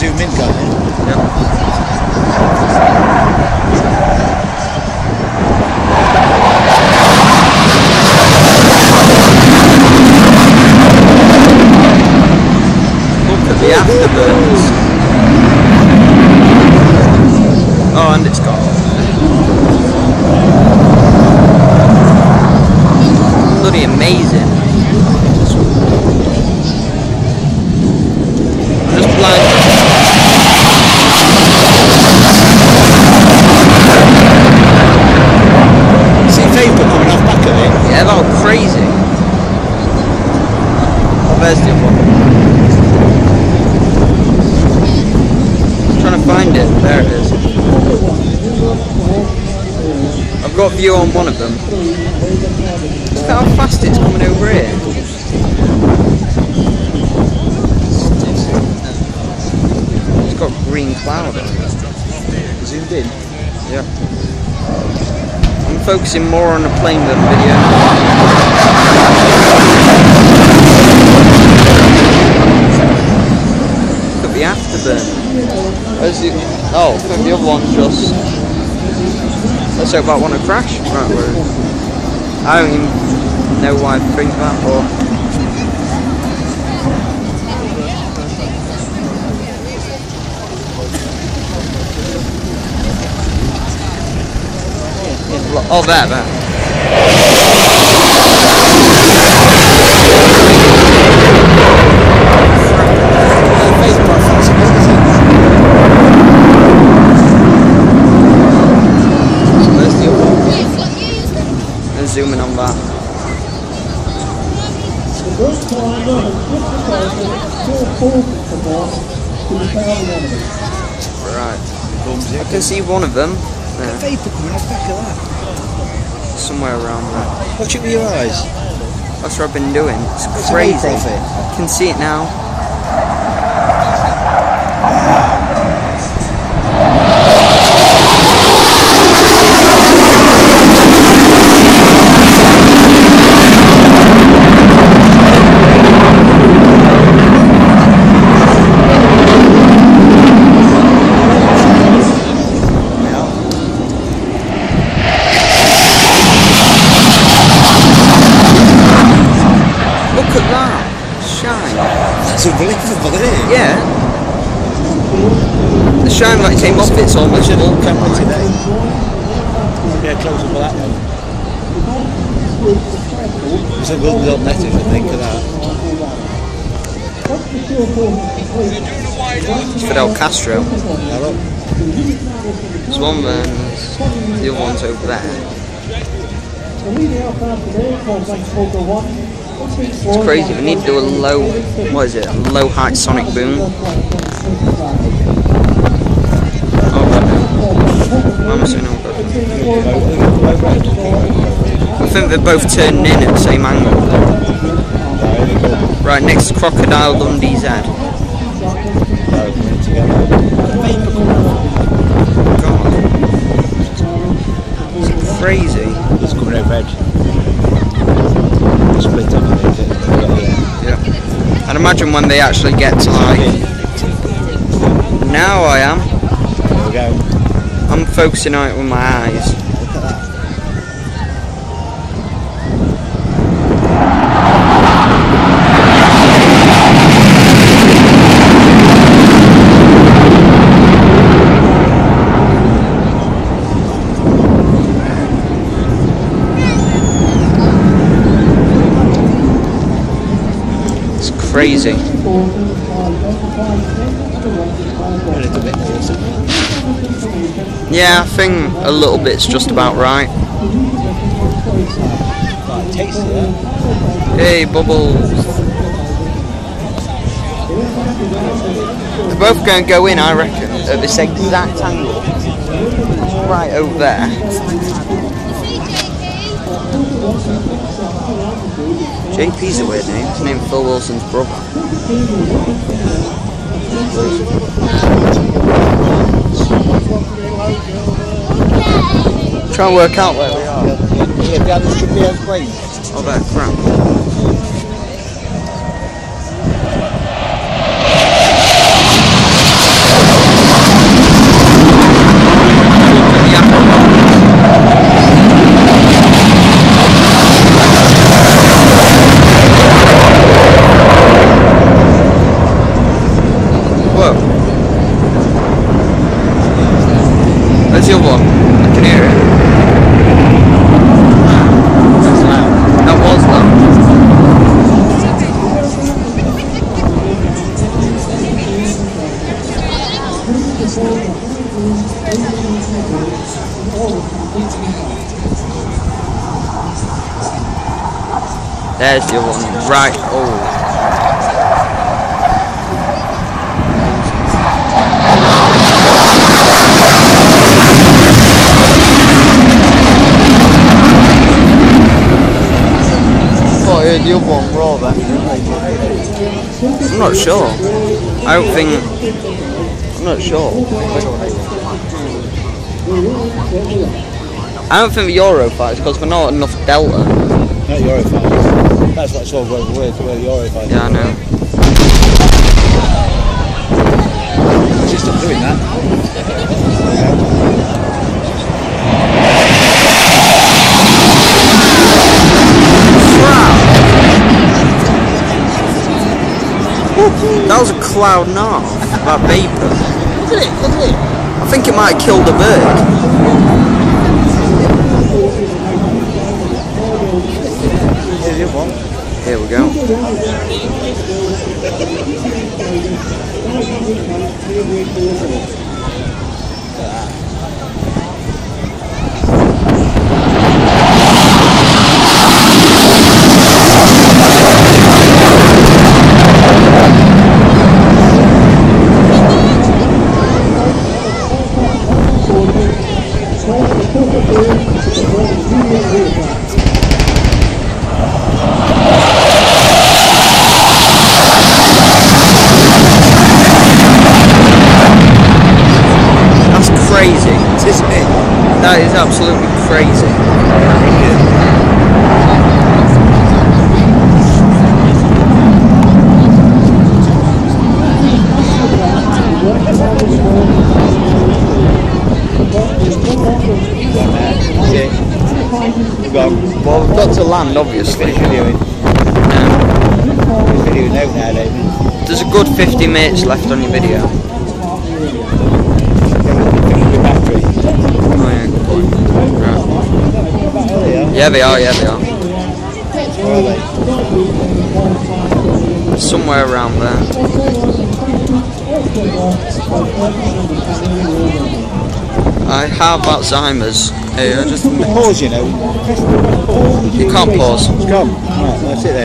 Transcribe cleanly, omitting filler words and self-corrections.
zoom in, can't you? Yeah. Look at the afterburns. Oh, and it's got bloody amazing. I'm just blind. See vapor coming off back of it? Yeah, that was crazy. Oh, there's the other one. I'm trying to find it. There it is. I've got a view on one of them. Look at how fast it's coming over here. It's got green cloud on it. Zoomed in? Yeah. I'm focusing more on the plane than video. Look at the afterburn. Where's the... Oh, look at the other one's just... Let's hope that one will crash. Right, where... I don't even know why I think that, but... Oh, there. Where's the other one? And zooming on that. Right. I can see one of them. There. Vapor coming off back of that. Somewhere around there. Watch it with your eyes. That's what I've been doing. It's crazy. I can see it now. It's unbelievable, isn't it? Yeah. The shine like came off it's almost full camera today. Yeah, close up for that one. It's a good little message, I think, of that. It's Fidel Castro. Hello. There's one there and the other one's over there. It's crazy, we need to do a low, what is it, a low height sonic boom. Oh god. I'm saying oh god. I think they're both turning in at the same angle. Right, next Crocodile Dundee Z. God. It's crazy. It's coming over edge. Split up, I think. Yeah. I'd imagine when they actually get to like... Now I am. There we go. I'm focusing on it with my eyes. Look at that. Crazy. A little bit. Yeah, I think a little bit's just about right. Right, taste it. Hey, bubbles. They're both going to go in, I reckon, at this exact angle. Right over there. JP's a weird name. His name's Phil Wilson's brother. Try and work out where we are. Yeah, down the strip of the airplane. Oh, that crap. There's the other one. Right. Oh. The other one raw then. I'm not sure. I don't think. I'm not sure. I don't think the Eurofighters, because we're not enough Delta. Not Eurofighters. That's what's all over where the Eurofighters. Yeah, I know. Just stop doing that. That was a cloud and a half, that vapour. Look at it, look at it. I think it might have killed a bird. Here's the other one. Here we go. Crazy, isn't it? That is absolutely crazy. Well, we've got to land, obviously. There's a good 50 minutes left on your video. Oh yeah, good point. Right. Yeah, they are, yeah, they are. Where are they? Somewhere around there. I have Alzheimer's. Hey, I just pause, you know. You can't pause. Come. Right, that's it then.